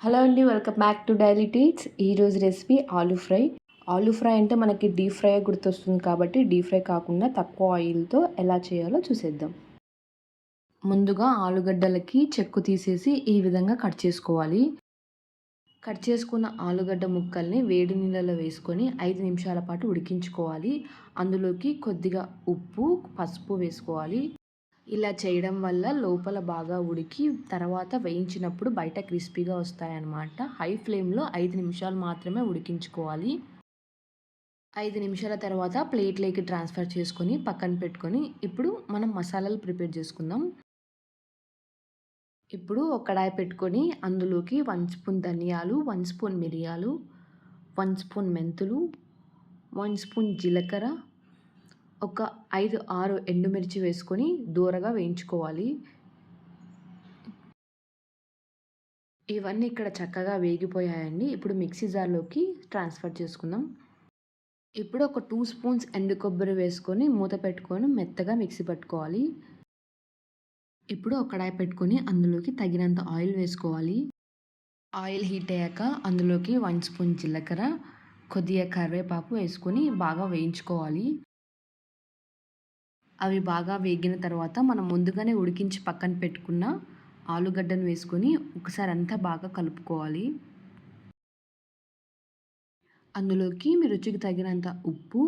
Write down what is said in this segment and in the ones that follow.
Hello అండి, welcome back to daily treats. ఈరోజు recipe aloo fry. Aloo fry అంటే మనకి డీప్ ఫ్రై గుర్తొస్తుంది కాబట్టి డీప్ ఫ్రై కాకుండా తక్కువ ఆయిల్తో ఎలా చేయాలో చూసేద్దాం. ముందుగా ఆలుగడ్డలకి చెక్కు తీసేసి ఈ విధంగా కట్ చేసుకోవాలి. కట్ చేసుకున్న ఆలుగడ్డ ముక్కల్ని వేడి నీళ్ళలో వేసుకొని 5 నిమిషాల పాటు ఉడికించుకోవాలి. అందులోకి కొద్దిగా ఉప్పు, పసుపు వేసుకోవాలి. ఇలా చేయడం వల్ల లోపల బాగా ఉడికి తర్వాత వేయించినప్పుడు బయట క్రిస్పీగా వస్తాయన్నమాట. హై ఫ్లేమ్లో 5 నిమిషాలు మాత్రమే ఉడికించుకోవాలి. 5 నిమిషాల తర్వాత ప్లేట్లోకి ట్రాన్స్ఫర్ చేసుకొని పక్కన పెట్టుకొని ఇప్పుడు మనం మసాలాలు ప్రిపేర్ చేసుకుందాం. ఇప్పుడు ఒక కడాయి పెట్టుకొని అందులోకి 1 స్పూన్ ధనియాలు, 1 స్పూన్ మిరియాలు, 1 స్పూన్ మెంతులు, 1 స్పూన్ జీలకర్ర, ఒక 5-6 ఎండుమిర్చి వేసుకొని దూరగా వేయించుకోవాలి. ఇవన్నీ ఇక్కడ చక్కగా వేగిపోయాయండి. ఇప్పుడు మిక్సీ జార్లోకి ట్రాన్స్ఫర్ చేసుకుందాం. ఇప్పుడు ఒక 2 స్పూన్స్ ఎండు కొబ్బరి వేసుకొని మూత పెట్టుకొని మెత్తగా మిక్సీ పట్టుకోవాలి. ఇప్పుడు ఒక కడాయి పెట్టుకొని అందులోకి తగినంత ఆయిల్ వేసుకోవాలి. ఆయిల్ హీట్ అయ్యాక అందులోకి 1 స్పూన్ జీలకర్ర, కొద్దిగా కరివేపాకు వేసుకొని బాగా వేయించుకోవాలి. అవి బాగా వేగిన తర్వాత మనం ముందుగానే ఉడికించి పక్కన పెట్టుకున్న ఆలుగడ్డను వేసుకొని ఒకసారి అంతా బాగా కలుపుకోవాలి. అందులోకి మీ రుచికి తగినంత ఉప్పు,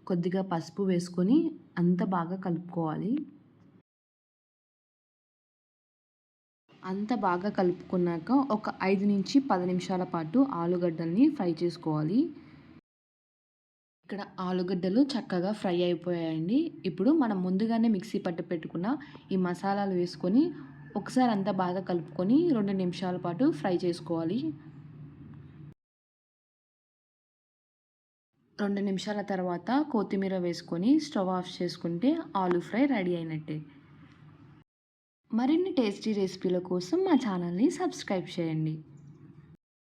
కొద్దిగా పసుపు వేసుకొని అంతా బాగా కలుపుకోవాలి. అంతా బాగా కలుపుకున్నాక ఒక 5 నుంచి 10 నిమిషాల పాటు ఆలుగడ్డల్ని ఫ్రై చేసుకోవాలి. ఇక్కడ ఆలుగడ్డలు చక్కగా ఫ్రై అయిపోయాయండి. ఇప్పుడు మనం ముందుగానే మిక్సీ పట్టి పెట్టుకున్న ఈ మసాలాలు వేసుకొని ఒకసారి అంతా బాగా కలుపుకొని 2 నిమిషాల పాటు ఫ్రై చేసుకోవాలి. 2 నిమిషాల తర్వాత కొత్తిమీర వేసుకొని స్టవ్ ఆఫ్ చేసుకుంటే ఆలూ ఫ్రై రెడీ అయినట్టే. మరిన్ని టేస్టీ రెసిపీల కోసం మా ఛానల్ని సబ్స్క్రైబ్ చేయండి.